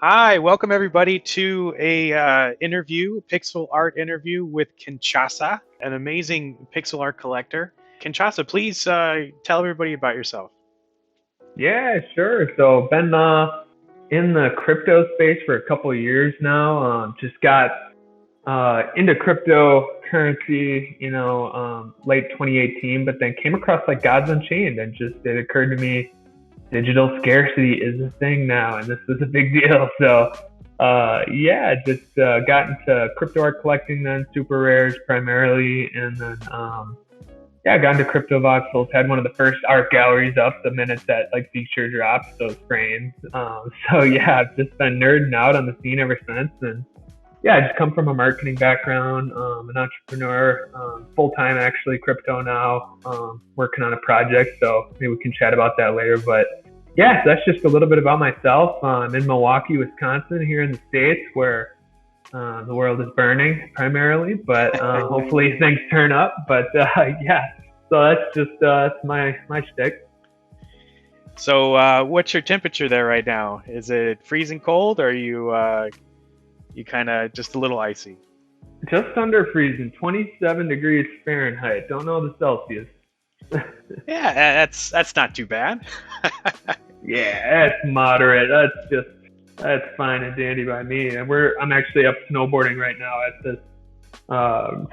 Hi, welcome everybody to a pixel art interview with Kinchasa, an amazing pixel art collector. Kinchasa, please tell everybody about yourself. Yeah, sure. So been in the crypto space for a couple of years now. Just got into cryptocurrency, late 2018, but then came across like Gods Unchained, and just it occurred to me digital scarcity is a thing now, and this was a big deal. So yeah, just got into crypto art collecting then, super rares primarily, and then yeah, I got into crypto voxels. Had one of the first art galleries up the minute that like feature dropped those frames. So yeah, I've just been nerding out on the scene ever since. And yeah, I just come from a marketing background, an entrepreneur, full time actually crypto now, working on a project. So maybe we can chat about that later. But yeah, so that's just a little bit about myself. I'm in Milwaukee, Wisconsin, here in the States, where the world is burning primarily, but hopefully things turn up. But yeah, so that's just that's my shtick. So, what's your temperature there right now? Is it freezing cold, or are you kind of just a little icy? Just under freezing, 27 degrees Fahrenheit. Don't know the Celsius. Yeah, that's not too bad. Yeah, that's moderate. That's fine and dandy by me. And I'm actually up snowboarding right now at this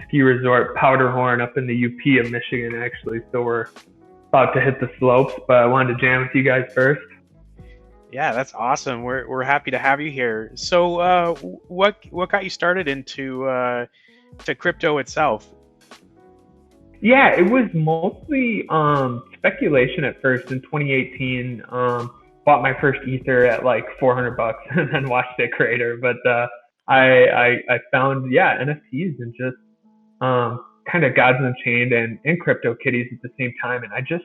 ski resort Powderhorn up in the UP of Michigan actually. So we're about to hit the slopes, but I wanted to jam with you guys first. Yeah, that's awesome. We're happy to have you here. So, what got you started into to crypto itself? Yeah, it was mostly speculation at first in 2018. Bought my first ether at like 400 bucks and then watched it crater. But I found NFTs and just kind of Gods Unchained and Crypto Kitties at the same time, and I just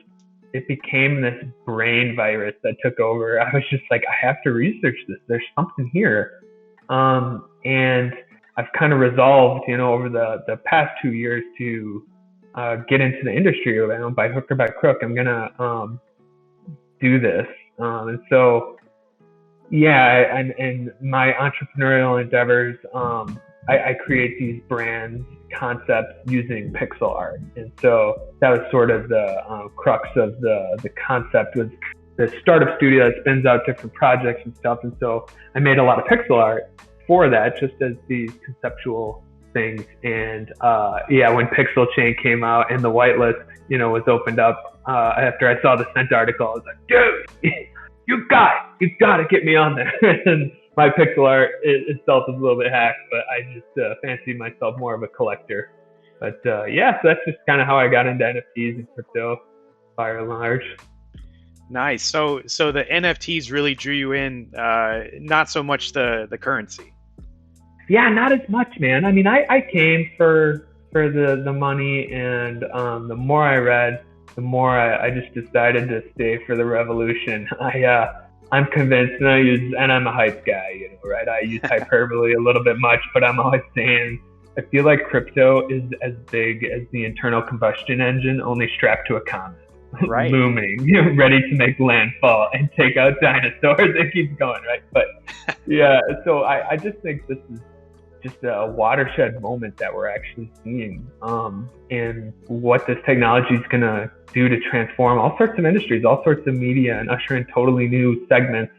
it became this brain virus that took over. I was just like, I have to research this. There's something here, and I've kind of resolved, over the past 2 years to get into the industry. By hook or by crook, I'm gonna do this. And so, yeah, and my entrepreneurial endeavors, I create these brands concepts using pixel art, and so that was sort of the crux of the concept was the startup studio that spins out different projects and stuff. And so I made a lot of pixel art for that, just as these conceptual things. And yeah, when Pixelchain came out and the whitelist, was opened up after I saw the Scent article, I was like, dude, you got to get me on there. And my pixel art itself is a little bit hacked, but I just fancy myself more of a collector. But yeah, so that's just kind of how I got into NFTs and crypto by and large. Nice. So the NFTs really drew you in, not so much the currency. Yeah, not as much, man. I mean, I came for the money, and the more I read, the more I just decided to stay for the revolution. I'm convinced, and I'm a hype guy, right? I use hyperbole a little bit much, but I'm always saying I feel like crypto is as big as the internal combustion engine, only strapped to a comet, Right. looming, ready to make landfall and take out dinosaurs. It keeps going, right? But yeah, so I just think this is just a watershed moment that we're actually seeing, and what this technology is going to do to transform all sorts of industries, all sorts of media, and usher in totally new segments.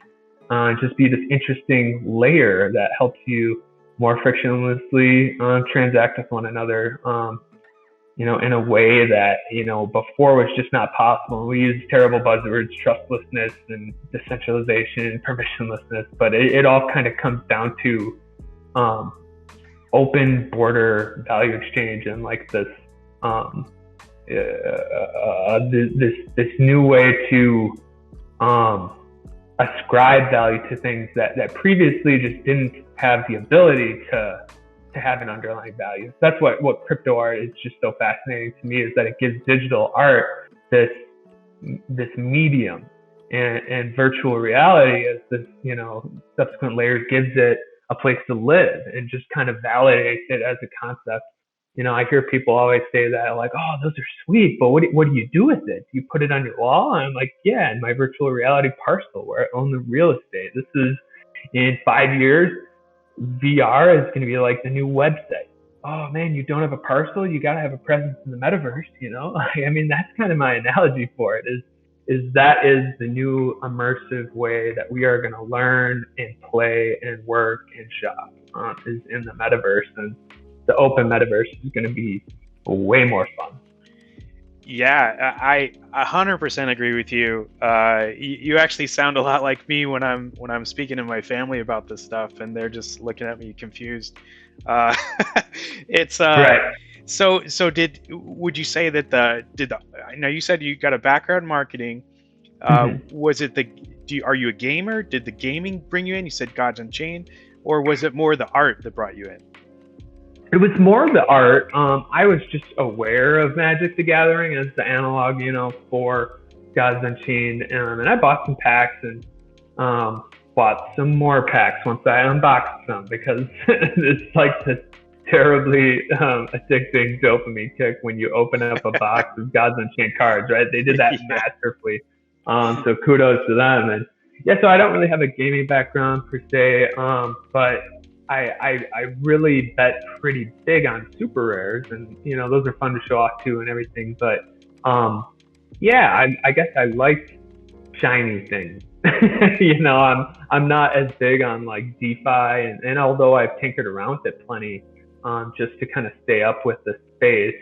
Just be this interesting layer that helps you more frictionlessly transact with one another, in a way that, before was just not possible. We use terrible buzzwords, trustlessness and decentralization, permissionlessness, but it all kind of comes down to um, open border value exchange and like this new way to um, ascribe value to things that previously just didn't have the ability to have an underlying value. That's what crypto art is just so fascinating to me, is that it gives digital art this medium, and virtual reality as this, subsequent layers gives it a place to live and just kind of validates it as a concept. I hear people always say that, like, oh, those are sweet, but what do you do with it? Do you put it on your wall? And I'm like, yeah, in my virtual reality parcel where I own the real estate. This is, in 5 years, VR is going to be like the new website. Oh man, you don't have a parcel, you got to have a presence in the metaverse, you know? I mean, that's kind of my analogy for it is that is the new immersive way that we are going to learn and play and work and shop, is in the metaverse. And the open metaverse is going to be way more fun. Yeah, I 100% agree with you. You actually sound a lot like me when I'm speaking to my family about this stuff, and they're just looking at me confused. Uh, it's Right. So would you say that now you said you got a background in marketing? Was it are you a gamer? Did the gaming bring you in? You said Gods Unchained, or was it more the art that brought you in? It was more the art. I was just aware of Magic the Gathering as the analog, for Gods Unchained. And I bought some packs and bought some more packs once I unboxed them, because it's like this terribly addicting dopamine kick when you open up a box of Gods Unchained cards, right? They did that masterfully. So kudos to them. And yeah, so I don't really have a gaming background per se, but I really bet pretty big on super rares, and those are fun to show off too and everything. But yeah, I guess I like shiny things. I'm not as big on like DeFi, and although I've tinkered around with it plenty, just to kind of stay up with the space.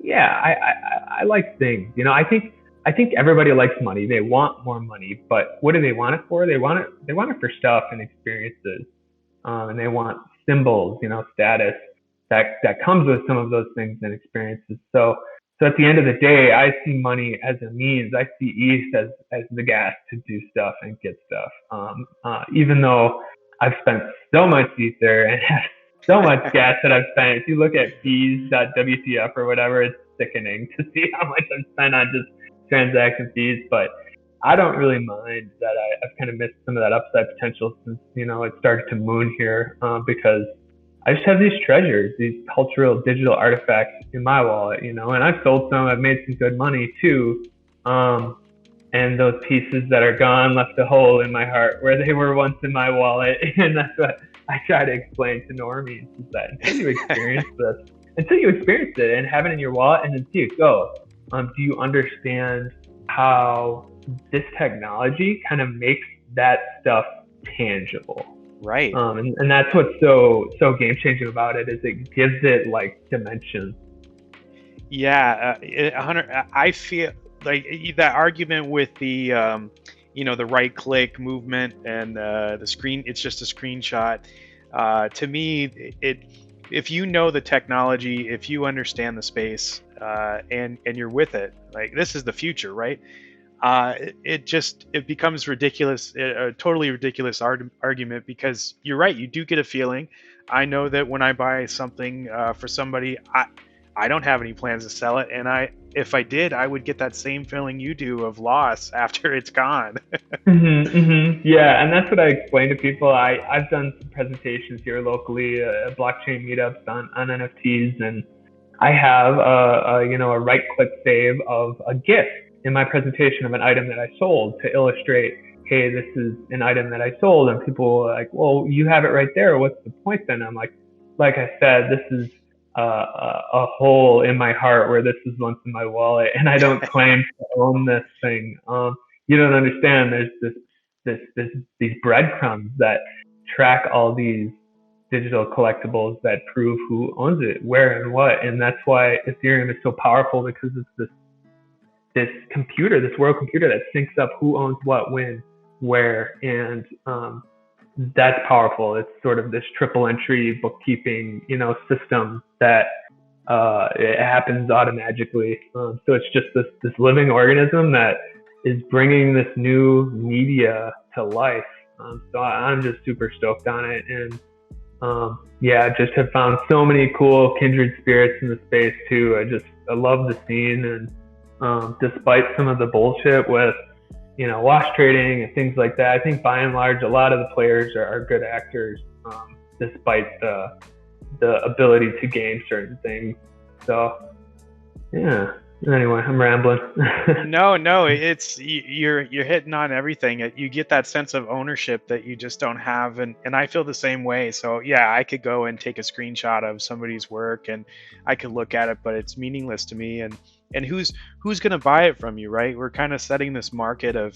Yeah, I like things. I think everybody likes money. They want more money, but what do they want it for? They want it for stuff and experiences, and they want symbols, status that comes with some of those things and experiences. So at the end of the day, I see money as a means. I see ETH as the gas to do stuff and get stuff. Even though I've spent so much Ether and have so much gas that I've spent. If you look at fees.wtf or whatever, it's sickening to see how much I've spent on just transaction fees. But I don't really mind that I've kind of missed some of that upside potential since, it started to moon here, because I just have these treasures, these cultural digital artifacts in my wallet, and I've sold some, I've made some good money too. And those pieces that are gone left a hole in my heart where they were once in my wallet. And that's what I try to explain to normies, is that until you experience it and have it in your wallet and then see it go, do you understand how this technology kind of makes that stuff tangible? Right. And that's what's so game changing about it, is it gives it like dimension. Yeah, I feel like that argument with the the right click movement and the screen, it's just a screenshot. To me, if you know the technology, if you understand the space, and you're with it, like, this is the future, right? It becomes ridiculous, a totally ridiculous argument, because you're right, you do get a feeling. I know that when I buy something for somebody, I don't have any plans to sell it, and if I did, I would get that same feeling you do of loss after it's gone. Yeah, and that's what I explain to people. I've done some presentations here locally, blockchain meetups on NFTs, and I have a right click save of a GIF in my presentation of an item that I sold to illustrate, hey, this is an item that I sold. And people are like, well, you have it right there. What's the point then? I'm like I said, this is a hole in my heart where this is once in my wallet, and I don't claim to own this thing. You don't understand. There's these breadcrumbs that track all these digital collectibles that prove who owns it, where and what. And that's why Ethereum is so powerful, because it's this computer, this world computer that syncs up who owns what, when, where, and that's powerful. It's sort of this triple entry bookkeeping, system that it happens automatically. So it's just this living organism that is bringing this new media to life. So I'm just super stoked on it, and just have found so many cool kindred spirits in the space too. I love the scene, and despite some of the bullshit with wash trading and things like that, I think by and large a lot of the players are good actors, despite the ability to game certain things. So yeah. Anyway, I'm rambling. No, you're hitting on everything. You get that sense of ownership that you just don't have, and I feel the same way. So yeah, I could go and take a screenshot of somebody's work, and I could look at it, but it's meaningless to me. And who's gonna buy it from you, right? We're kind of setting this market of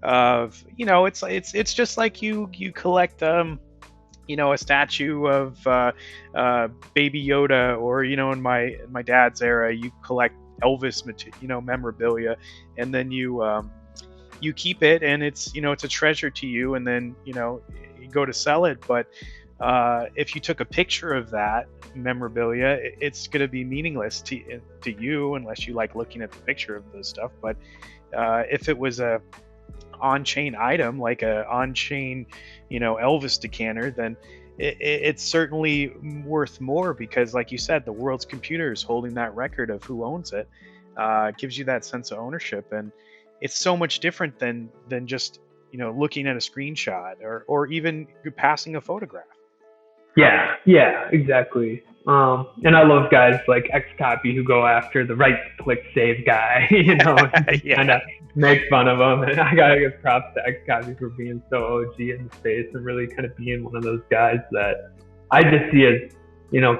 it's just like you collect a statue of Baby Yoda, or in my dad's era, you collect Elvis, memorabilia, and then you keep it, and it's a treasure to you, and then you go to sell it. But if you took a picture of that memorabilia, it's going to be meaningless to you unless you like looking at the picture of the stuff. But if it was a on-chain item, like a on-chain Elvis decanter, then it's certainly worth more, because like you said, the world's computer is holding that record of who owns it. Gives you that sense of ownership, and it's so much different than just looking at a screenshot, or even passing a photograph. Yeah, exactly. And I love guys like Xcopy who go after the right click save guy, Yeah. kind of make fun of him. And I gotta give props to Xcopy for being so OG in the space and really kind of being one of those guys that I just see as,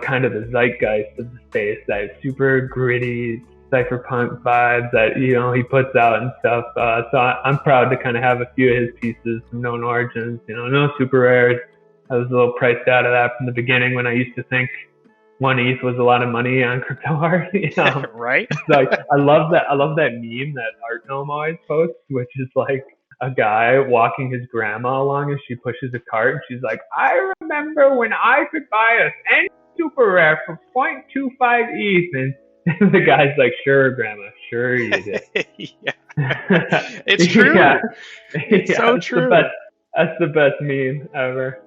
kind of the zeitgeist of the space, that super gritty cypherpunk vibes that, he puts out and stuff. So I'm proud to kind of have a few of his pieces from known origins, no super rares. I was a little priced out of that from the beginning when I used to think 1 ETH was a lot of money on crypto art. Right. So I love that. I love that meme that Art Gnome always posts, which is like a guy walking his grandma along as she pushes a cart, and she's like, "I remember when I could buy a any super rare for 0.25 ETH," and the guy's like, "Sure, grandma, sure you did." Yeah. It's true. Yeah. It's so true. That's the best meme ever.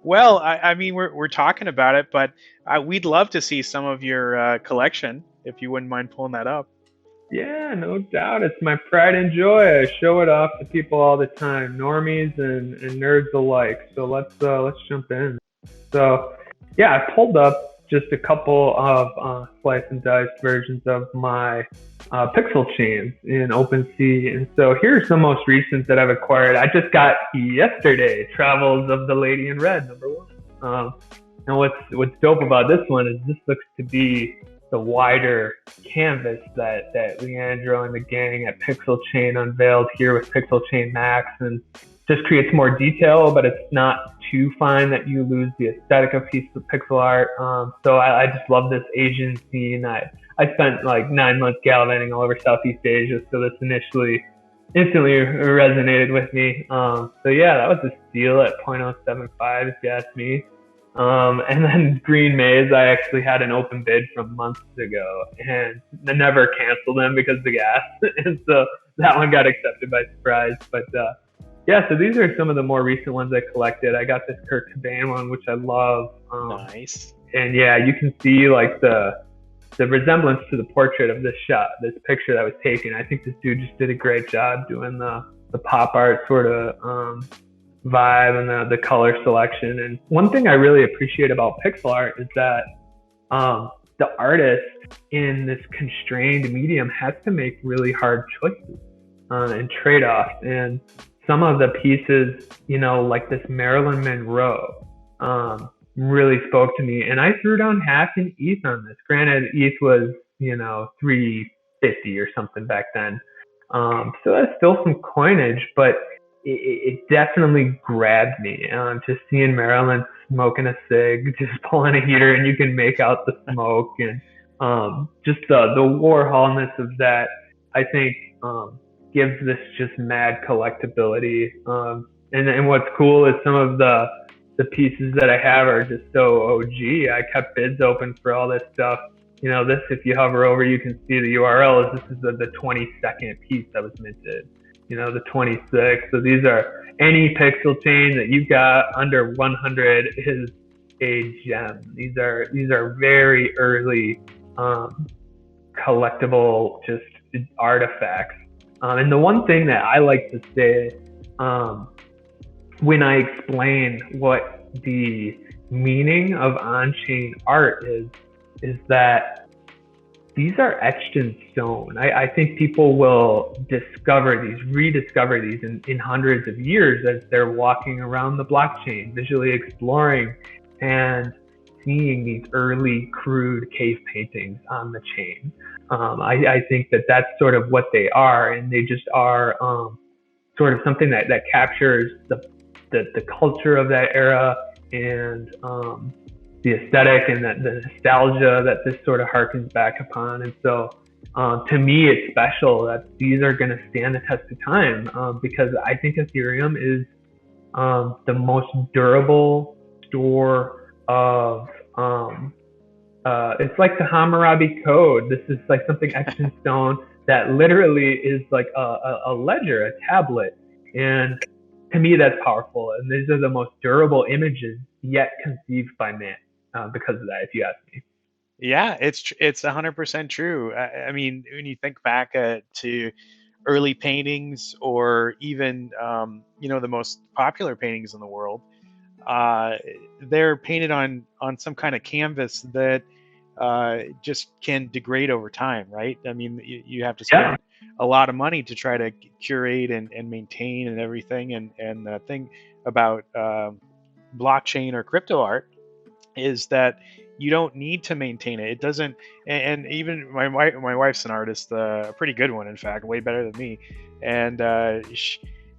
Well, I mean, we're talking about it, but we'd love to see some of your collection, if you wouldn't mind pulling that up. Yeah, no doubt. It's my pride and joy. I show it off to people all the time, normies and nerds alike. So let's jump in. So yeah, I pulled up just a couple of slice and diced versions of my Pixelchain in OpenSea, and so here's the most recent that I've acquired. I just got yesterday, Travels of the Lady in Red #1. And what's dope about this one is this looks to be the wider canvas that Leandro and the gang at Pixelchain unveiled here with Pixelchain Max, and just creates more detail, but it's not too fine that you lose the aesthetic of pieces of pixel art. So I just love this Asian scene. I spent like 9 months gallivanting all over Southeast Asia, so this instantly resonated with me. So yeah, that was a steal at 0.075 if you ask me. And then Green Maze, I actually had an open bid from months ago, and I never canceled them because of the gas, and so that one got accepted by surprise. But yeah, so these are some of the more recent ones I collected. I got this Kurt Cobain one, which I love. Nice. And yeah, you can see like the resemblance to the portrait of this picture that was taken. I think this dude just did a great job doing the pop art sort of vibe and the color selection. And one thing I really appreciate about pixel art is that the artist in this constrained medium has to make really hard choices and trade-offs. And some of the pieces, like this Marilyn Monroe, really spoke to me, and I threw down half an ETH on this. Granted, ETH was $350 or something back then, so that's still some coinage, but it definitely grabbed me. Just seeing Marilyn smoking a cig, just pulling a heater, and you can make out the smoke, and just the Warholness of that, I think, gives this just mad collectability. And what's cool is some of the pieces that I have are just so OG. I kept bids open for all this stuff. This, if you hover over, you can see the URL. This is the 22nd piece that was minted. The 26th. So these are any Pixelchain that you've got under 100 is a gem. These are very early collectible just artifacts. And the one thing that I like to say when I explain what the meaning of on-chain art is that these are etched in stone. I think people will rediscover these in hundreds of years as they're walking around the blockchain, visually exploring and seeing these early crude cave paintings on the chain. I think that that's sort of what they are, and they just are sort of something that captures the culture of that era and the aesthetic and the nostalgia that this sort of harkens back upon. And so to me, it's special that these are going to stand the test of time because I think Ethereum is the most durable store of it's like the Hammurabi Code. This is like something etched in stone that literally is like a ledger, a tablet. And to me, that's powerful. And these are the most durable images yet conceived by man because of that, if you ask me. Yeah, it's 100% true. I mean, when you think back to early paintings, or even the most popular paintings in the world, uh, they're painted on some kind of canvas that just can degrade over time, right? I mean, you have to Yeah. spend a lot of money to try to curate and maintain and everything. And the thing about blockchain or crypto art is that you don't need to maintain it. It doesn't. And even my wife's an artist, a pretty good one, in fact, way better than me. And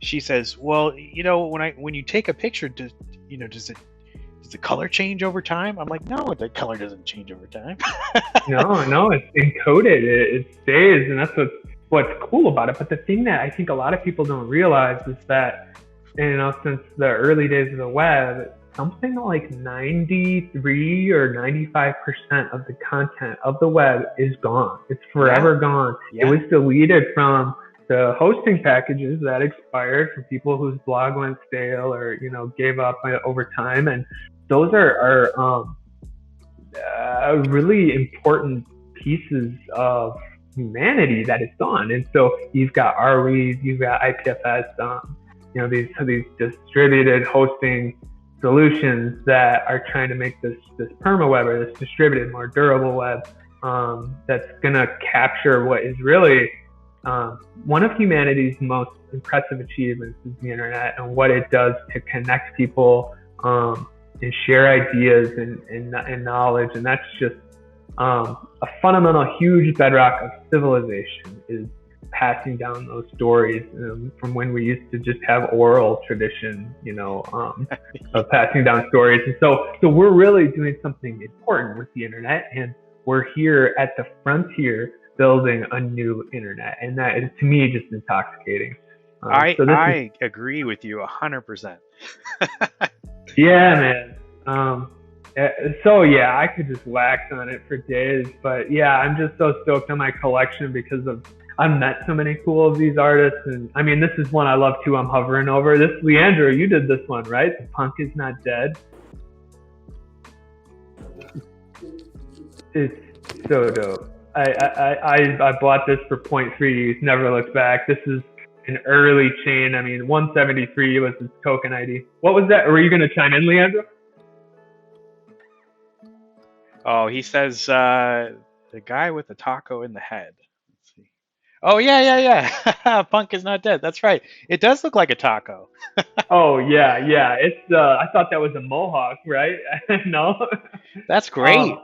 she says, well, when you take a picture, does the color change over time? I'm like, no, the color doesn't change over time. No, it's encoded. It stays, and that's what's cool about it. But the thing that I think a lot of people don't realize is that, since the early days of the web, something like 93 or 95% of the content of the web is gone. It's forever gone. Yeah. It was deleted from the hosting packages that expired for people whose blog went stale or gave up over time, and those are really important pieces of humanity that is gone. And so you've got RWeave, you've got IPFS, these distributed hosting solutions that are trying to make this perma web, or this distributed, more durable web that's going to capture what is really one of humanity's most impressive achievements is the internet, and what it does to connect people and share ideas and knowledge. And that's just a fundamental, huge bedrock of civilization, is passing down those stories from when we used to just have oral tradition, of passing down stories. And so we're really doing something important with the internet, and we're here at the frontier building a new internet, and that is, to me, just intoxicating. I agree with you 100%. Yeah, man. So yeah, I could just wax on it for days, but yeah, I'm just so stoked on my collection because I've met so many cool of these artists, and I mean, this is one I love too. I'm hovering over this. Leandro, you did this one, right? The Punk Is Not Dead. It's so dope. I bought this for 0.3. Never looked back. This is an early chain. I mean, 173 was his token ID. What was that? Were you going to chime in, Leandro? Oh, he says the guy with the taco in the head. Let's see. Oh, yeah. Punk is not dead. That's right. It does look like a taco. Oh, yeah. It's I thought that was a mohawk, right? No. That's great.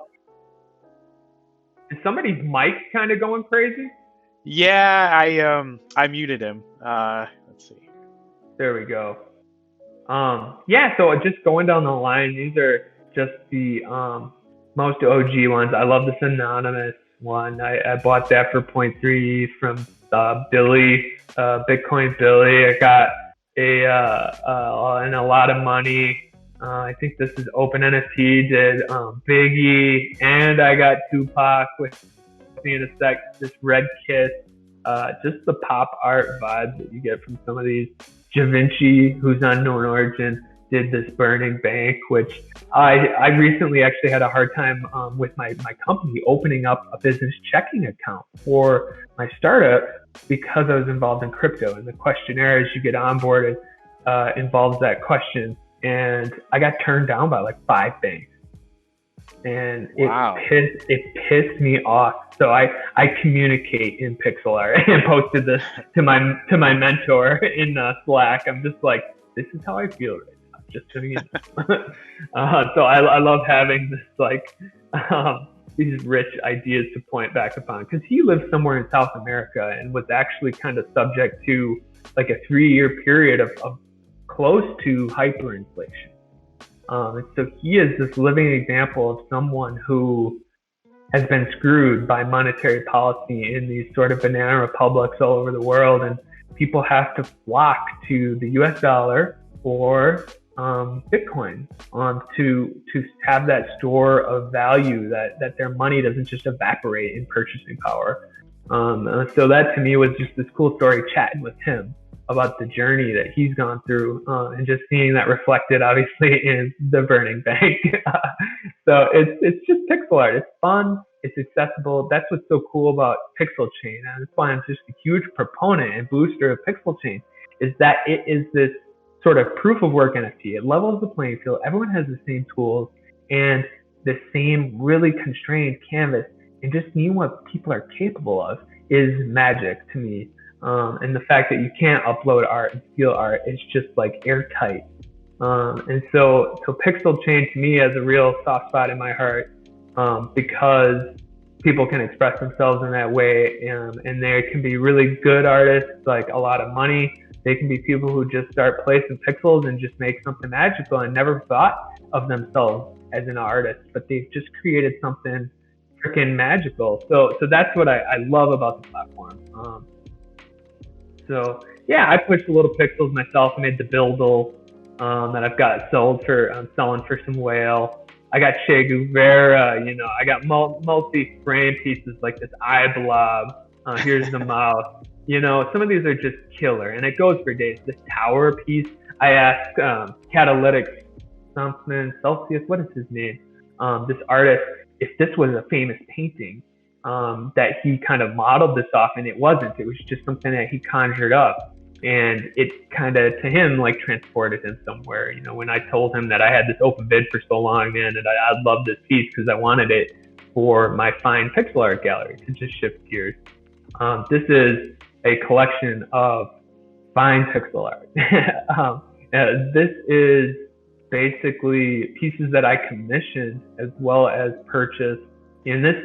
Is somebody's mic kind of going crazy? Yeah, I muted him. Let's see. There we go. Yeah, so just going down the line, these are just the most OG ones. I love this anonymous one. I bought that for 0.3 from Billy, Bitcoin Billy. I got and a lot of money. I think this is Open NFT, did Biggie, and I got Tupac with me in a sec. This Red Kiss, just the pop art vibes that you get from some of these. Da Vinci, who's unknown origin, did this Burning Bank, which I recently actually had a hard time with my company opening up a business checking account for my startup because I was involved in crypto, and the questionnaire as you get onboarded involves that question. And I got turned down by like 5 banks. and Wow. it pissed me off. So I communicate in pixel art and posted this to my mentor in Slack. I'm just like, this is how I feel right now. Just so you know. So I love having this like these rich ideas to point back upon, because he lives somewhere in South America and was actually kind of subject to like a 3-year period of close to hyperinflation. And so he is this living example of someone who has been screwed by monetary policy in these sort of banana republics all over the world, and people have to flock to the U.S. dollar or Bitcoin to have that store of value, that their money doesn't just evaporate in purchasing power. So that to me was just this cool story, chatting with him about the journey that he's gone through, and just seeing that reflected obviously in the burning bank. So it's just pixel art. It's fun. It's accessible. That's what's so cool about Pixelchain, and that's why I'm just a huge proponent and booster of Pixelchain, is that it is this sort of proof of work NFT. It levels the playing field. Everyone has the same tools and the same really constrained canvas, and just seeing what people are capable of is magic to me. And the fact that you can't upload art and steal art is just like airtight. And so Pixelchain to me has a real soft spot in my heart, because people can express themselves in that way, and they can be really good artists, like a lot of money. They can be people who just start placing pixels and just make something magical and never thought of themselves as an artist, but they've just created something freaking magical. So that's what I love about the platform. So yeah, I pushed a little pixels myself. I made the Bildle that I've got sold for. I'm selling for some whale. I got Che Guevara. I got multi-frame pieces like this eye blob. Here's the mouth. Some of these are just killer, and it goes for days. This tower piece, I asked Catalytic something Celsius. What is his name? This artist, if this was a famous painting. That he kind of modeled this off, and it wasn't. It was just something that he conjured up, and it kind of, to him, like transported him somewhere. When I told him that I had this open bid for so long, man, and I loved this piece because I wanted it for my fine pixel art gallery, to just shift gears. This is a collection of fine pixel art. This is basically pieces that I commissioned as well as purchased. And this,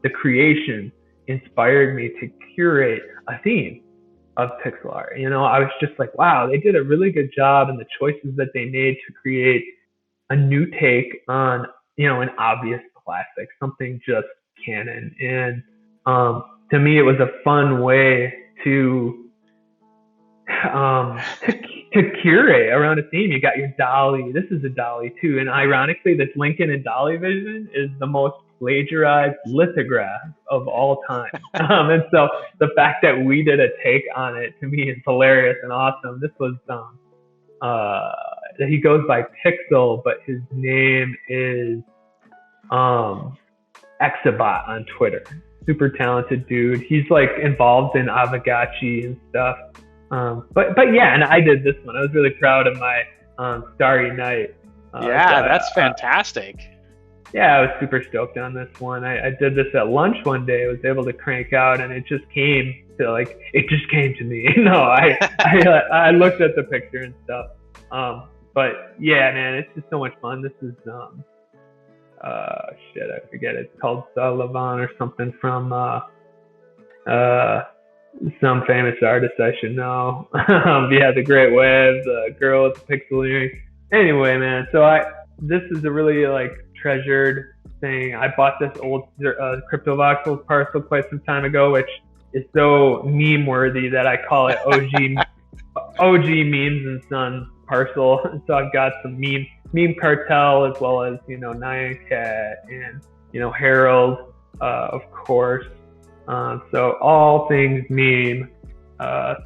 the creation inspired me to curate a theme of pixel art. I was just like, wow, they did a really good job in the choices that they made to create a new take on, an obvious classic, something just canon. And to me, it was a fun way to curate around a theme. You got your Dolly. This is a Dolly too, and ironically, this Lincoln and Dolly vision is the most plagiarized lithograph of all time. And so the fact that we did a take on it, to me, is hilarious and awesome. This was he goes by Pixel, but his name is Exabot on Twitter. Super talented dude. He's like involved in Avagachi and stuff. But yeah, and I did this one. I was really proud of my Starry Night. That's fantastic. Yeah, I was super stoked on this one. I did this at lunch one day. I was able to crank out, and it just came to me. No, I looked at the picture and stuff. But yeah, man, it's just so much fun. This is I forget. It's called Sullivan or something from some famous artist I should know. Yeah, the Great Web, the girl with the pixel earring. Anyway, man, so this is a really like treasured thing. I bought this old CryptoVoxels parcel quite some time ago, which is so meme worthy that I call it OG memes and sons parcel. So I've got some meme cartel, as well as Nyan Cat and Harold, of course. So all things meme.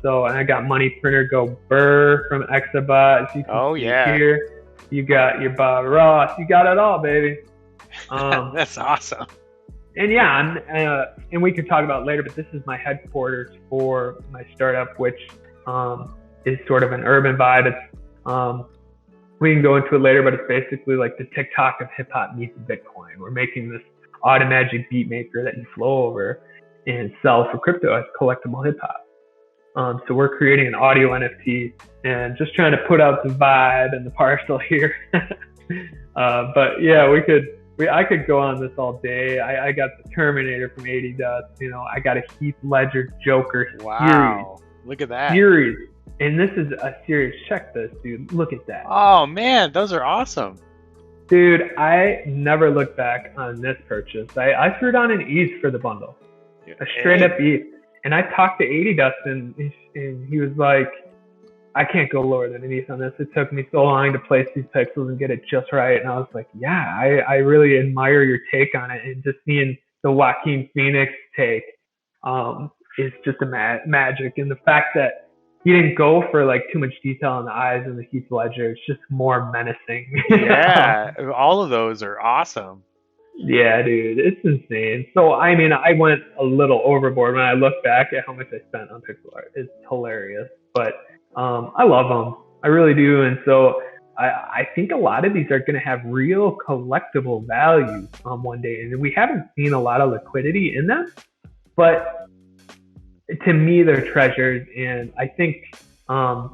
So I got Money Printer Go Burr from Exabot. As you can see here. You got your Bob Ross. You got it all, baby. That's awesome. And yeah, and we could talk about it later, but this is my headquarters for my startup, which is sort of an urban vibe. It's we can go into it later, but it's basically like the TikTok of hip hop meets Bitcoin. We're making this automagic beat maker that you flow over and sell for crypto as collectible hip hop. So we're creating an audio NFT and just trying to put out the vibe and the parcel here. But yeah, I could go on this all day. I got the Terminator from 80 Dust. I got a Heath Ledger Joker Wow. Look at that. series. And this is a series. Check this, dude. Look at that. Oh, man, those are awesome. Dude, I never looked back on this purchase. I threw down an ETH for the bundle. A straight up ETH. And I talked to 80 Dust and he was like, I can't go lower than an ETH on this. It took me so long to place these pixels and get it just right. And I was like, yeah, I really admire your take on it. And just seeing the Joaquin Phoenix take is just a magic. And the fact that he didn't go for like too much detail in the eyes of the Heath Ledger, it's just more menacing. Yeah, all of those are awesome. Yeah, dude, it's insane. So, I mean, I went a little overboard when I look back at how much I spent on Pixelart. It's hilarious, but I love them. I really do. And so I think a lot of these are going to have real collectible value one day. And we haven't seen a lot of liquidity in them, but to me, they're treasures. And I think the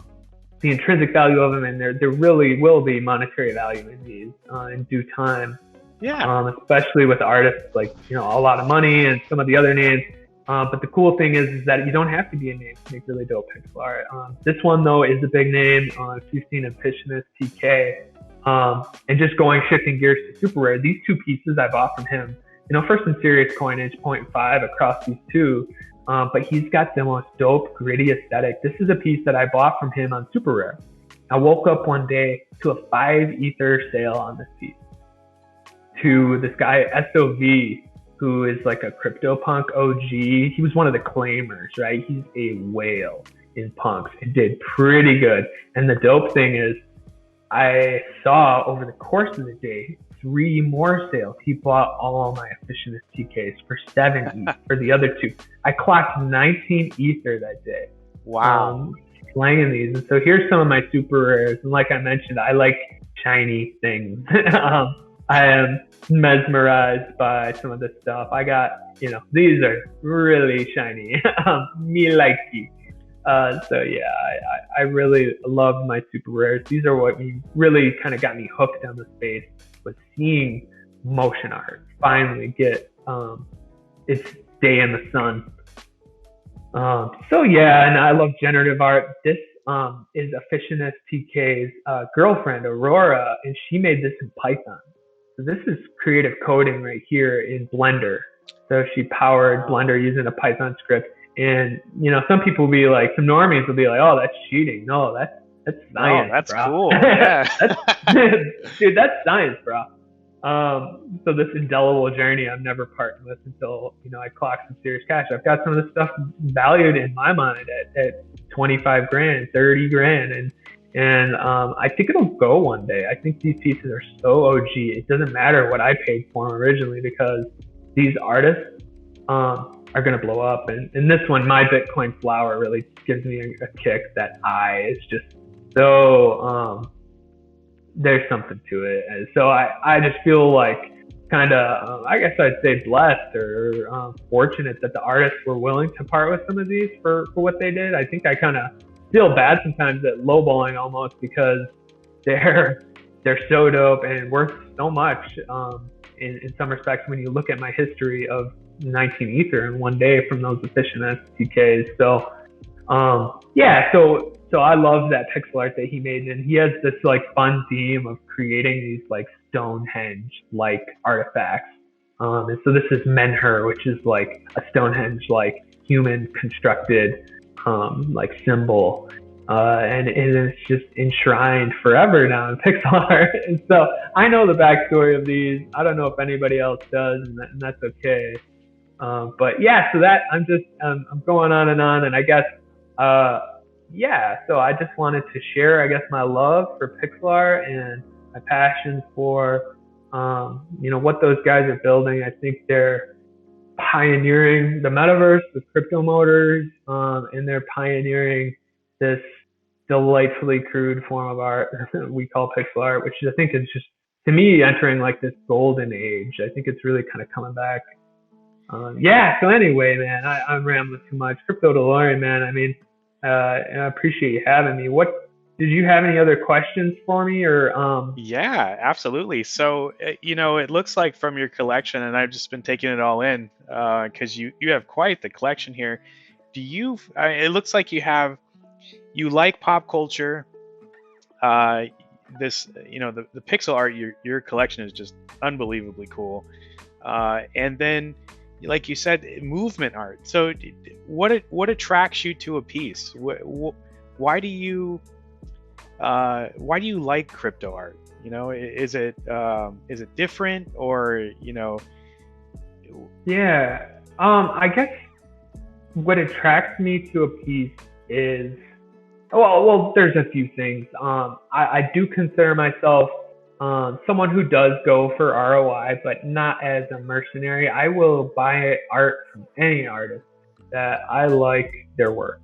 intrinsic value of them, and there really will be monetary value in these in due time. Yeah. Especially with artists like, a lot of money and some of the other names. But the cool thing is that you don't have to be a name to make really dope pixel art. This one, though, is a big name. If you've seen Ambitionist TK, and just shifting gears to Super Rare, these two pieces I bought from him, for some serious coinage, 0.5 across these two. But he's got the most dope, gritty aesthetic. This is a piece that I bought from him on Super Rare. I woke up one day to a 5 Ether sale on this piece, to this guy SOV, who is like a CryptoPunk OG. He was one of the claimers, right? He's a whale in punks and did pretty good. And the dope thing is, I saw over the course of the day 3 more sales. He bought all my Efficientist TKs for 7 ETH for the other 2. I clocked 19 Ether that day. Wow. Slanging these. And so here's some of my super rares. And like I mentioned, I like shiny things. I am mesmerized by some of this stuff. I got, these are really shiny. Me likey. So yeah, I really love my super rares. These are what really kind of got me hooked on the space, was seeing motion art finally get its day in the sun. So yeah, and I love generative art. This is Efficientist TK's girlfriend, Aurora, and she made this in Python. So this is creative coding right here in Blender. So she powered Blender using a Python script. And, some people will be like, some normies will be like, oh, that's cheating. No, that's science, Oh, that's bro. cool. Yeah. Dude, that's science, bro. So this indelible journey I'm never parting with until, I clock some serious cash. I've got some of this stuff valued in my mind at 25 grand, 30 grand. And I think it'll go one day. I think these pieces are so OG. It doesn't matter what I paid for them originally, because these artists are going to blow up. And this one, My Bitcoin Flower, really gives me a kick. That eye is just so, there's something to it. And so I just feel like kind of, I guess I'd say blessed or fortunate that the artists were willing to part with some of these for what they did. I think I kind of feel bad sometimes at lowballing almost, because they're so dope and worth so much in some respects when you look at my history of 19 Ether in one day from those efficient SDKs. So yeah, so I love that pixel art that he made, and he has this like fun theme of creating these like Stonehenge like artifacts. And so this is Menhir, which is like a Stonehenge like human constructed like symbol, and it's just enshrined forever now in pixel art. And so I know the backstory of these. I don't know if anybody else does, and that's okay. But yeah, so that I'm going on, and I guess yeah. So I just wanted to share, I guess, my love for pixel art and my passion for what those guys are building. I think they're pioneering the metaverse with crypto motors, and they're pioneering this delightfully crude form of art we call pixel art, which I think is just to me entering like this golden age. I think it's really kind of coming back. Yeah. So anyway, man, I'm rambling too much. Decryptolorian, man. I mean, I appreciate you having me. What did you have any other questions for me or Yeah, absolutely. So, it looks like from your collection, and I've just been taking it all in because you have quite the collection here. It looks like you like pop culture. Uh, the pixel art, your collection is just unbelievably cool. And then, like you said, movement art. So, what attracts you to a piece? Why do you like crypto art? Is it different, or yeah. I guess what attracts me to a piece is well, there's a few things. I do consider myself someone who does go for ROI, but not as a mercenary. I will buy art from any artist that I like their work.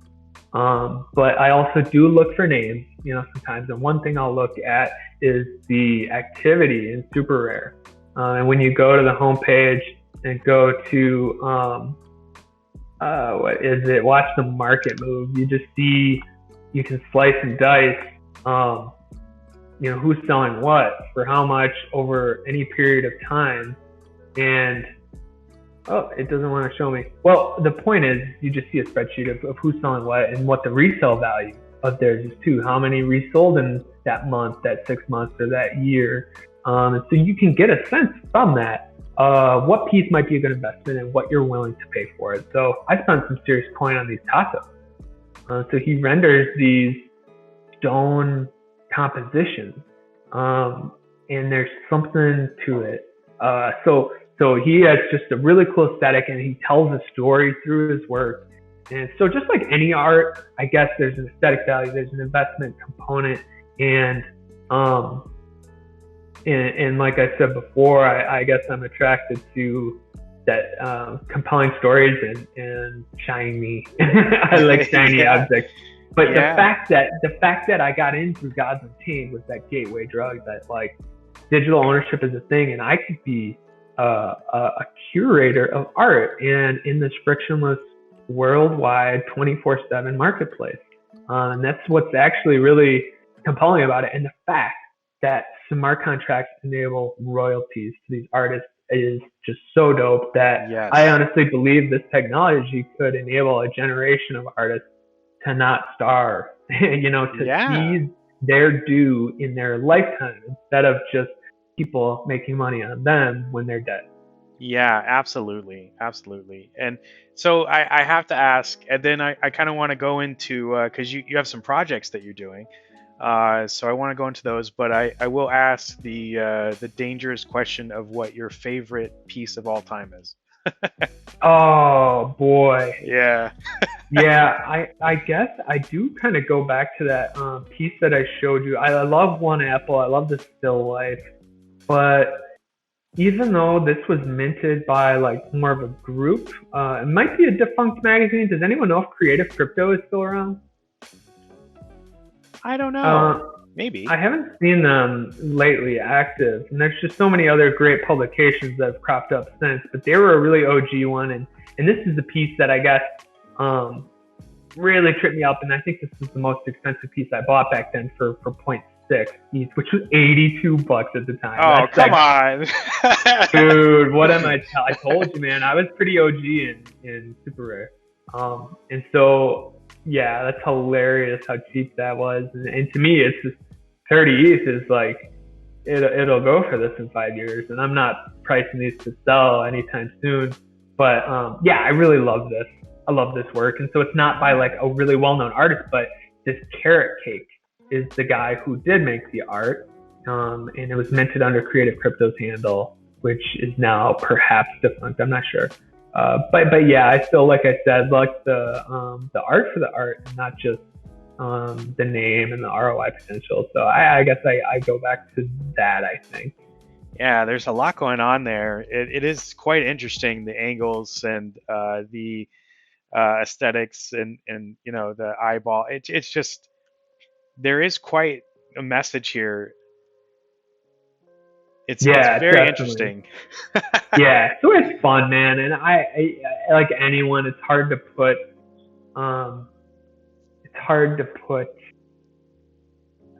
But I also do look for names, sometimes. And one thing I'll look at is the activity in Super Rare. And when you go to the homepage and go to what is it? Watch the market move. You just see you can slice and dice. Who's selling what for how much over any period of time, and oh, it doesn't want to show me. Well, the point is, you just see a spreadsheet of who's selling what and what the resale value of theirs is too. How many resold in that month, that 6 months, or that year. And so you can get a sense from that what piece might be a good investment and what you're willing to pay for it. So I spent some serious coin on these tacos. So he renders these stone compositions, and there's something to it. So he has just a really cool aesthetic, and he tells a story through his work. And so just like any art, I guess there's an aesthetic value, there's an investment component, and like I said before, I guess I'm attracted to that compelling stories and shiny. I like shiny yeah, objects. But yeah, the fact that I got in through Gods Untamed was that gateway drug that like digital ownership is a thing, and I could be a curator of art and in this frictionless worldwide 24/7 marketplace. And that's what's actually really compelling about it. And the fact that smart contracts enable royalties to these artists is just so dope that I yes, honestly believe this technology could enable a generation of artists to not starve, to yeah. see their due in their lifetime instead of just people making money on them when they're dead. Yeah, absolutely, absolutely. And so I have to ask, and then I kind of want to go into because you have some projects that you're doing. So I want to go into those, but I will ask the dangerous question of what your favorite piece of all time is. Oh boy. Yeah. Yeah, I guess I do kind of go back to that piece that I showed you. I love One Apple. I love the still life. But even though this was minted by like more of a group, it might be a defunct magazine. Does anyone know if Creative Crypto is still around? I don't Uh, know. Maybe. I haven't seen them lately active, and there's just so many other great publications that have cropped up since. But they were a really OG one, and this is the piece that I guess um, really tripped me up, and I think this was the most expensive piece I bought back then for point 0.6 ETH, which was $82 at the time. Oh, That's come like, on. dude, what am I? I told you, man. I was pretty OG in Super Rare, and so yeah, that's hilarious how cheap that was. And to me, it's just 30 ETH is like it'll go for this in 5 years, and I'm not pricing these to sell anytime soon. But yeah, I really love this. I love this work, and so it's not by like a really well-known artist, but this Carrot Cake is the guy who did make the art, and it was minted under Creative Crypto's handle, which is now perhaps defunct. I'm not sure, but yeah, I still, like I said, like the art for the art, and not just the name and the ROI potential. So I guess I go back to that. I think. Yeah, there's a lot going on there. It is quite interesting, the angles and the aesthetics and the eyeball. It's just there is quite a message here. It's Yeah, very definitely. interesting. Yeah, so it's fun, man. And I like anyone, um, it's hard to put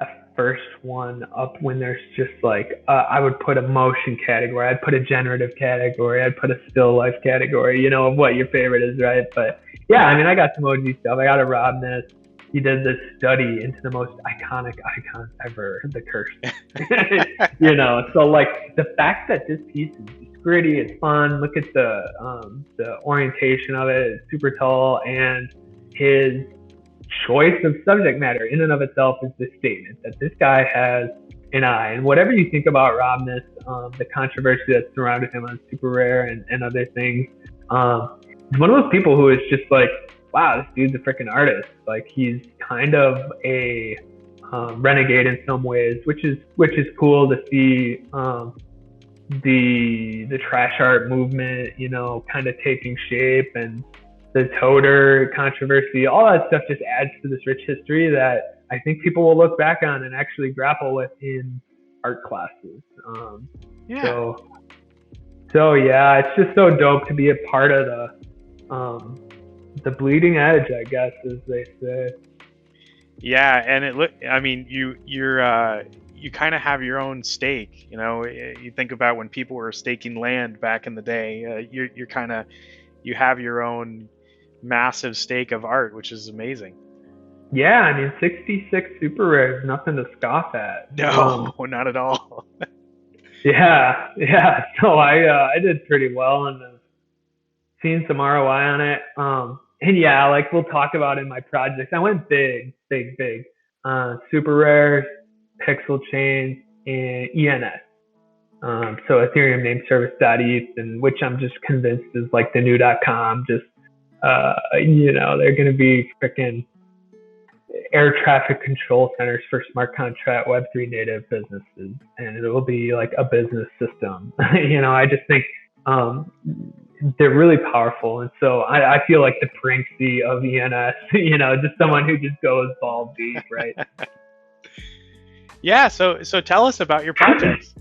a first one up when there's just like I would put a motion category, I'd put a generative category, I'd put a still life category, of what your favorite is, right? But yeah, I mean, I got some OG stuff. I got a Rob Ness. He did this study into the most iconic icons ever, the curse. So like the fact that this piece is just gritty, it's fun. Look at the orientation of it. It's super tall, and his choice of subject matter in and of itself is this statement that this guy has an eye. And whatever you think about Robness, the controversy that surrounded him on Super Rare and other things, he's one of those people who is just like, wow, this dude's a freaking artist. Like he's kind of a renegade in some ways, which is cool to see. The trash art movement, kind of taking shape, and the toter controversy, all that stuff just adds to this rich history that I think people will look back on and actually grapple with in art classes. Yeah. So, so yeah, it's just so dope to be a part of the bleeding edge, I guess, as they say. Yeah, and I mean, you kind of have your own stake. You think about when people were staking land back in the day. You're kind of you have your own massive stake of art, which is amazing. Yeah, I mean, 66 super rares, nothing to scoff at. No, not at all. Yeah, yeah. So I did pretty well, and seen some ROI on it. And yeah, like we'll talk about in my projects, I went big, big, big. Super rares, Pixelchain, and ENS. So Ethereum name service.eth, and which I'm just convinced is like the new.com. Just they're going to be freaking air traffic control centers for smart contract Web3 native businesses, and it will be like a business system. I just think they're really powerful, and so I feel like the Prinksy of ENS, just someone who just goes ball deep, right? Yeah, so tell us about your projects.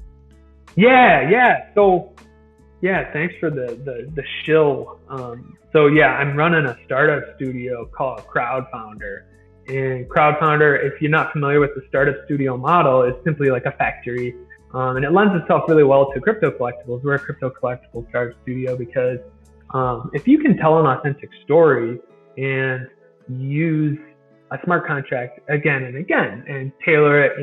Yeah. So yeah, thanks for the shill. So yeah, I'm running a startup studio called Crowdfounder. And Crowdfounder, if you're not familiar with the startup studio model, is simply like a factory. And it lends itself really well to crypto collectibles. We're a crypto collectible startup studio because if you can tell an authentic story and use a smart contract again and again and tailor it,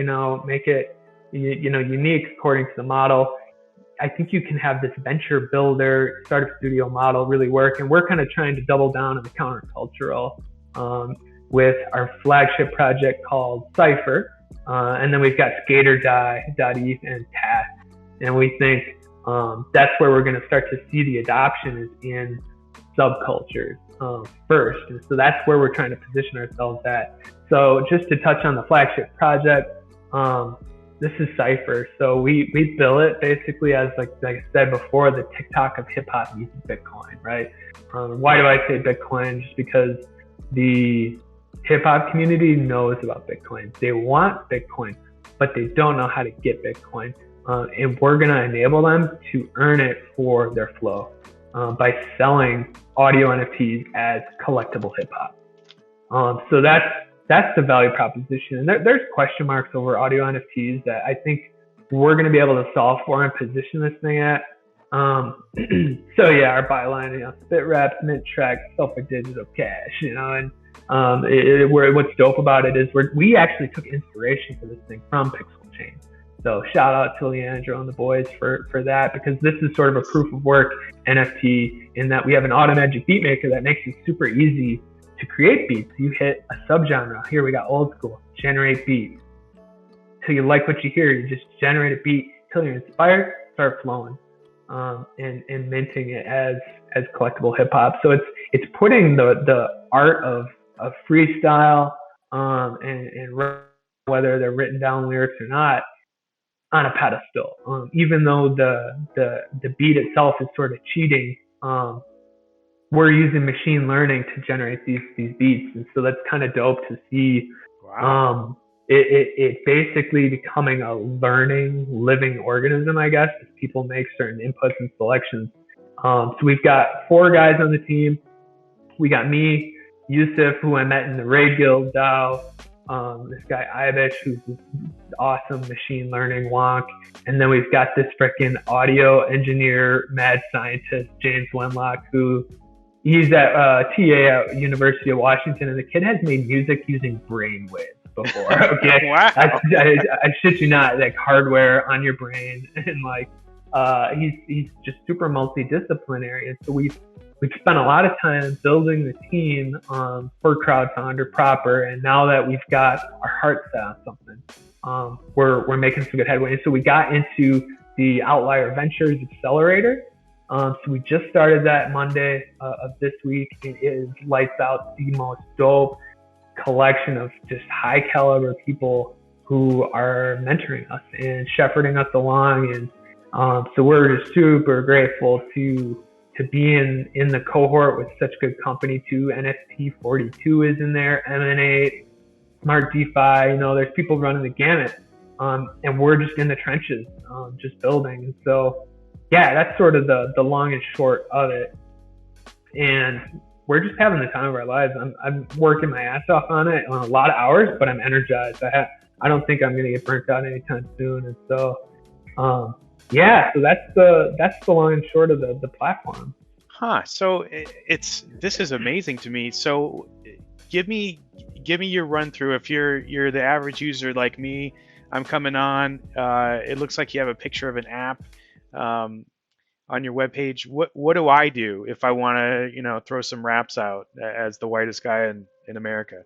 make it unique according to the model, I think you can have this venture builder startup studio model really work. And we're kind of trying to double down on the countercultural with our flagship project called Cypher. And then we've got Skater.eth and TAS. And we think that's where we're going to start to see the adoption is in subcultures first. And so that's where we're trying to position ourselves at. So just to touch on the flagship project, this is Cypher. So we bill it basically as like I said before, the TikTok of hip hop uses Bitcoin, right? Why do I say Bitcoin? Just because the hip hop community knows about Bitcoin. They want Bitcoin, but they don't know how to get Bitcoin. And we're going to enable them to earn it for their flow by selling audio NFTs as collectible hip hop. So that's the value proposition. And there's question marks over audio NFTs that I think we're going to be able to solve for and position this thing at. So yeah, our byline, spit raps, mint tracks, self digital cash, and what's dope about it is we actually took inspiration for this thing from Pixelchain. So shout out to Leandro and the boys for that, because this is sort of a proof of work NFT in that we have an automagic beat maker that makes it super easy to create beats. You hit a subgenre. Here we got old school, generate beats. Till you like what you hear, you just generate a beat till you're inspired, start flowing. And minting it as collectible hip hop. So it's putting the art of freestyle and whether they're written down lyrics or not on a pedestal. Even though the beat itself is sort of cheating, we're using machine learning to generate these beats, and so that's kind of dope to see. Wow. it basically becoming a learning, living organism, I guess, as people make certain inputs and selections. So we've got 4 guys on the team. We got me, Yusuf, who I met in the Raid Guild DAO, this guy Ivich, who's this awesome machine learning wonk, and then we've got this freaking audio engineer, mad scientist, James Wenlock, who he's at TA at University of Washington, and the kid has made music using brainwaves before. Okay, Wow. I shit you not, like hardware on your brain, and like he's just super multidisciplinary, and so we've spent a lot of time building the team for crowdfounder proper, and now that we've got our heart set on something, we're making some good headway. And so we got into the Outlier Ventures Accelerator. So we just started that Monday of this week. It is lights out, the most dope collection of just high caliber people who are mentoring us and shepherding us along. And so we're just super grateful to be in the cohort with such good company too. NFT 42 is in there, M&A, Smart DeFi, there's people running the gamut. And we're just in the trenches, just building. And so, yeah, that's sort of the long and short of it. And we're just having the time of our lives. I'm working my ass off on it on a lot of hours, but I'm energized. I don't think I'm going to get burnt out anytime soon. And so, yeah, so that's the long and short of the platform. So this is amazing to me. So give me your run through. If you're the average user like me, I'm coming on. It looks like you have a picture of an app on your webpage. What do I do if I want to throw some raps out as the whitest guy in America?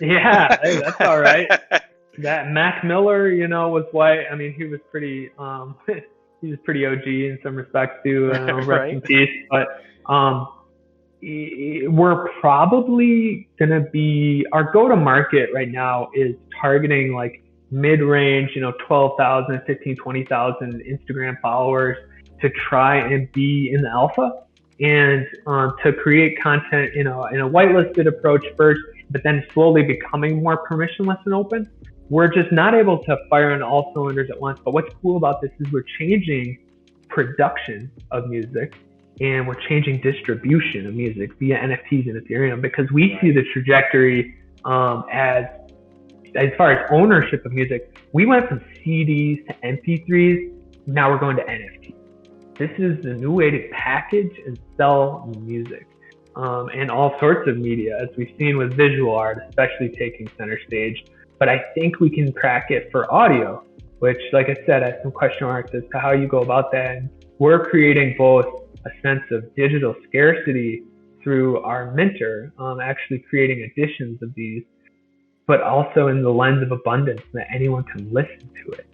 Yeah, hey, that's all right. That Mac Miller, was white. I mean, he was pretty he was pretty OG in some respects too. Rest in peace. But we're probably gonna be, our go-to-market right now is targeting like mid-range, 12,000, 15, 20,000 Instagram followers to try and be in the alpha, and to create content, in a whitelisted approach first, but then slowly becoming more permissionless and open. We're just not able to fire on all cylinders at once. But what's cool about this is we're changing production of music, and we're changing distribution of music via NFTs and Ethereum, because we see the trajectory as far as ownership of music. We went from CDs to MP3s. Now we're going to NFT. This is the new way to package and sell music, and all sorts of media, as we've seen with visual art, especially taking center stage. But I think we can crack it for audio, which, like I said, I have some question marks as to how you go about that. And we're creating both a sense of digital scarcity through our minter, actually creating editions of these, but also in the lens of abundance that anyone can listen to it.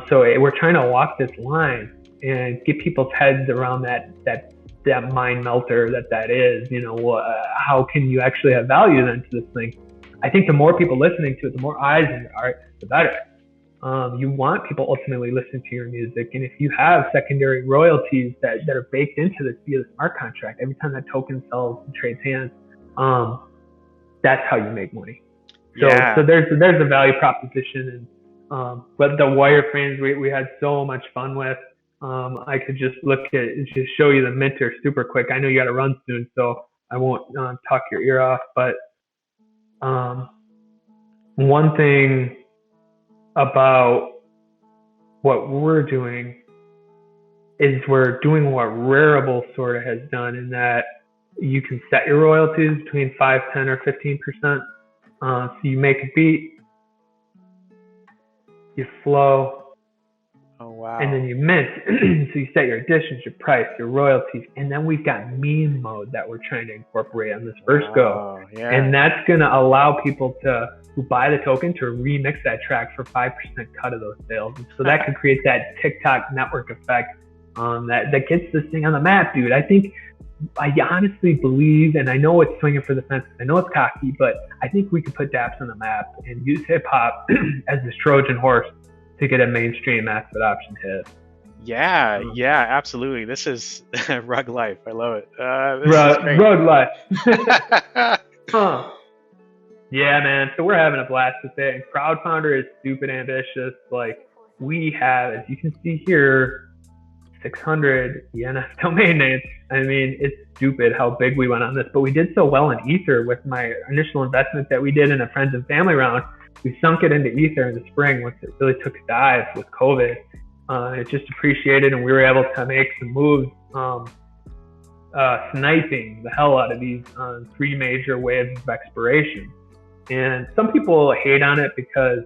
So we're trying to walk this line and get people's heads around that mind melter that is. How can you actually have value then to this thing? I think the more people listening to it, the more eyes in art, the better. You want people ultimately listening to your music, and if you have secondary royalties that are baked into this via the smart contract, every time that token sells and trades hands, that's how you make money. So there's a value proposition, and but the wireframes we had so much fun with. I could just show you the minter super quick. I know you got to run soon, so I won't talk your ear off. But one thing about what we're doing is we're doing what Rarible sort of has done, in that you can set your royalties between 5, 10, or 15%. So you make a beat, you flow, and then you mint. So you set your additions, your price, your royalties, and then we've got meme mode that we're trying to incorporate on this first go. Yeah. And that's going to allow people who buy the token to remix that track for 5% cut of those sales. And so that could create that TikTok network effect that gets this thing on the map, dude. I honestly believe, and I know it's swinging for the fences, I know it's cocky, but I think we could put dApps on the map and use hip hop as this Trojan horse to get a mainstream mass adoption hit. Yeah, absolutely. This is rug life. I love it. Rug life. Yeah, man. So we're having a blast with it. And Crowdfounder is stupid ambitious. Like we have, as you can see here, 600 ENS domain names. I mean, it's stupid how big we went on this, but we did so well in Ether with my initial investment that we did in a friends and family round. We sunk it into Ether in the spring once it really took a dive with COVID. It just appreciated, and we were able to make some moves, sniping the hell out of these three major waves of expiration. And some people hate on it because,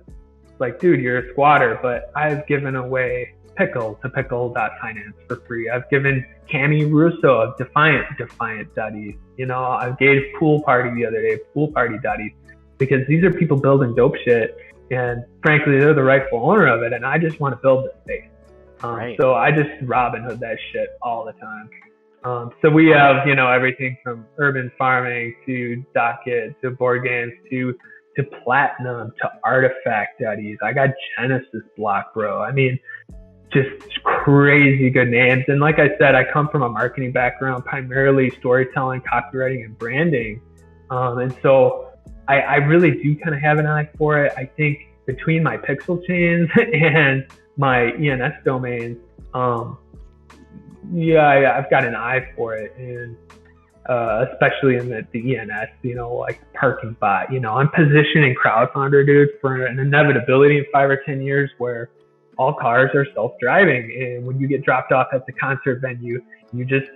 like, dude, you're a squatter, but I've given away Pickle to Pickle.finance for free. I've given Cami Russo of Defiant Duddies. You know, I gave Pool Party the other day, Pool Party Duddies, because these are people building dope shit, and frankly, they're the rightful owner of it, and I just want to build this space. Right. So I just Robin Hood that shit all the time. So we have, you know, everything from urban farming to Docket to board games to Platinum to Artifact Duddies. I got Genesis Block, bro. I mean, just crazy good names. And like I said, I come from a marketing background, primarily storytelling, copywriting, and branding. And so I really do kind of have an eye for it. I think between my Pixelchains and my ENS domains, yeah, I've got an eye for it. And especially in the ENS, you know, like parking bot, you know, I'm positioning Crowdfounder, dude, for an inevitability in 5 or 10 years where all cars are self-driving. And when you get dropped off at the concert venue, you just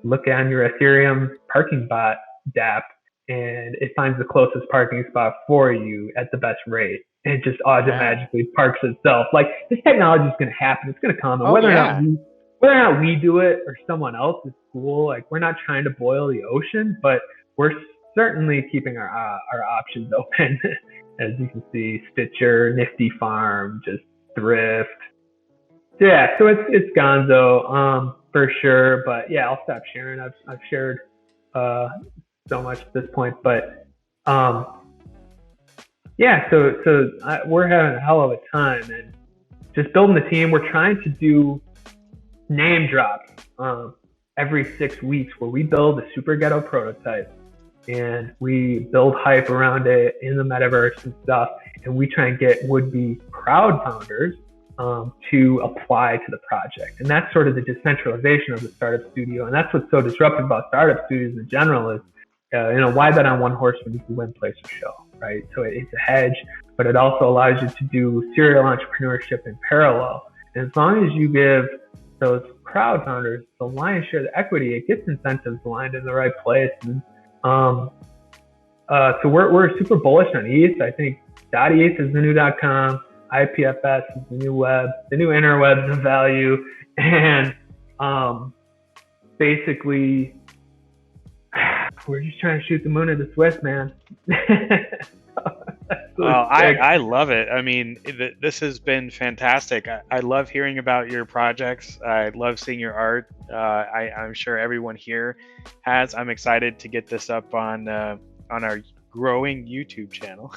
look on your Ethereum parking bot dApp and it finds the closest parking spot for you at the best rate. And it just magically parks itself. Like, this technology is going to happen. It's going to come. And whether or not we do it or someone else is cool. Like, we're not trying to boil the ocean, but we're certainly keeping our options open. As you can see, Stitcher, Nifty Farm, just Thrift. Yeah, so it's gonzo, for sure. But yeah, I'll stop sharing. I've shared so much at this point, but yeah. So we're having a hell of a time and just building the team. We're trying to do name drops every 6 weeks where we build a super ghetto prototype and we build hype around it in the metaverse and stuff, and we try and get would-be crowd founders to apply to the project. And that's sort of the decentralization of the startup studio, and that's what's so disruptive about startup studios in general is, you know, why bet on one horse when you can win, place, or show, right? So it's a hedge, but it also allows you to do serial entrepreneurship in parallel. And as long as you give those crowd founders the lion's share of the equity, it gets incentives aligned in the right place. And so we're super bullish on ETH. I think .eth is the new .com, IPFS is the new web, the new interwebs of value, and basically we're just trying to shoot the moon at the Swiss, man. Well, I love it. I mean, this has been fantastic. I love hearing about your projects. I love seeing your art. I'm sure everyone here has. I'm excited to get this up on our growing YouTube channel.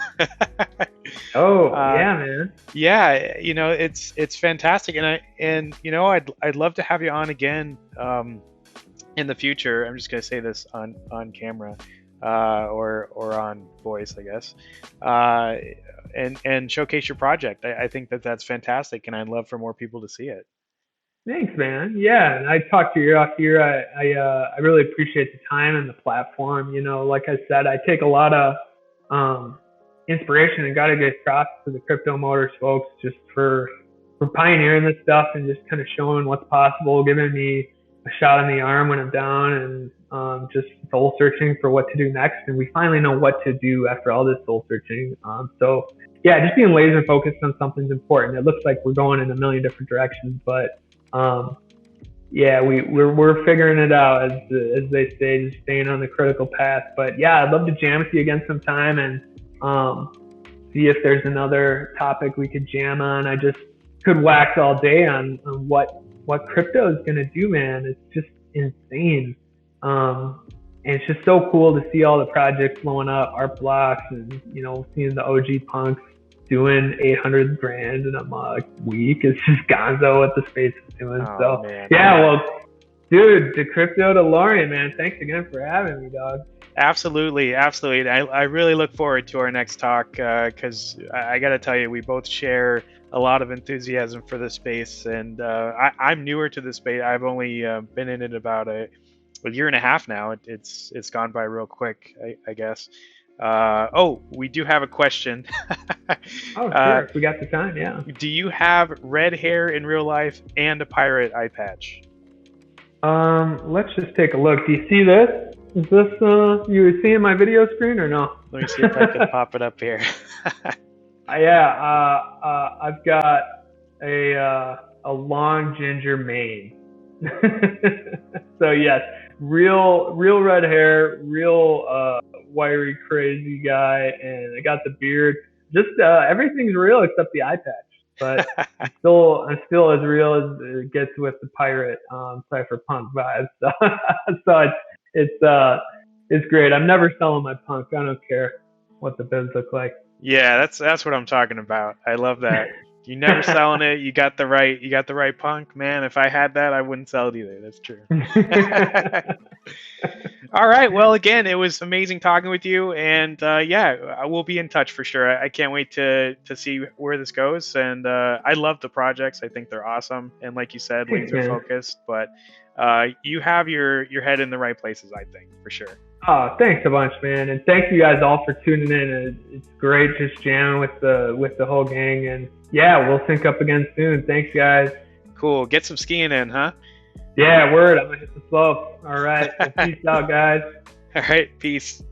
Yeah, man. Yeah, you know, it's fantastic, and you know, I'd love to have you on again in the future. I'm just gonna say this on camera. Or on voice, I guess, and showcase your project. I think that's fantastic, and I'd love for more people to see it. Thanks, man. Yeah, and I talked to you off here. I really appreciate the time and the platform. You know, like I said, I take a lot of inspiration and got to get props to the Crypto Motors folks just for pioneering this stuff and just kind of showing what's possible, giving me a shot in the arm when I'm down, and just soul searching for what to do next. And we finally know what to do after all this soul searching. So yeah, just being laser focused on something's important. It looks like we're going in a million different directions, but yeah, we're figuring it out, as they say, just staying on the critical path. But yeah, I'd love to jam with you again sometime and see if there's another topic we could jam on. I just could wax all day on what crypto is going to do, man. It's just insane. And it's just so cool to see all the projects blowing up, art blocks, and, you know, seeing the OG punks doing 800 grand in a week. It's just gonzo what the space is doing. Oh, so man. Yeah, well, Dude, Decryptolorian, man. Thanks again for having me, dog. Absolutely, absolutely. I really look forward to our next talk because I got to tell you, we both share a lot of enthusiasm for the space, and I'm newer to the space. I've only been in it about a year and a half now. It's gone by real quick, I guess. Oh, we do have a question. Oh, sure. We got the time, yeah. Do you have red hair in real life and a pirate eye patch? Let's just take a look. Do you see this? Is this you seeing my video screen or no? Let me see if I can pop it up here. Yeah, I've got a long ginger mane. So yes, real red hair, real wiry crazy guy, and I got the beard. Just everything's real except the eye patch. But I'm still as real as it gets with the pirate cypherpunk vibes. So, so it's great. I'm never selling my punk. I don't care what the bids look like. Yeah, that's what I'm talking about. I love that. You never selling it. You got the right punk, man. If I had that, I wouldn't sell it either. That's true. All right. Well, again, it was amazing talking with you, and yeah, we'll be in touch for sure. I can't wait to see where this goes, and I love the projects. I think they're awesome, and like you said, laser focused. But you have your head in the right places, I think, for sure. Oh, thanks a bunch, man, and thank you guys all for tuning in. It's great just jamming with the whole gang, and yeah, we'll sync up again soon. Thanks, guys. Cool. Get some skiing in, huh? Yeah, word. I'm gonna hit the slope. All right. Well, peace out, guys. All right. Peace.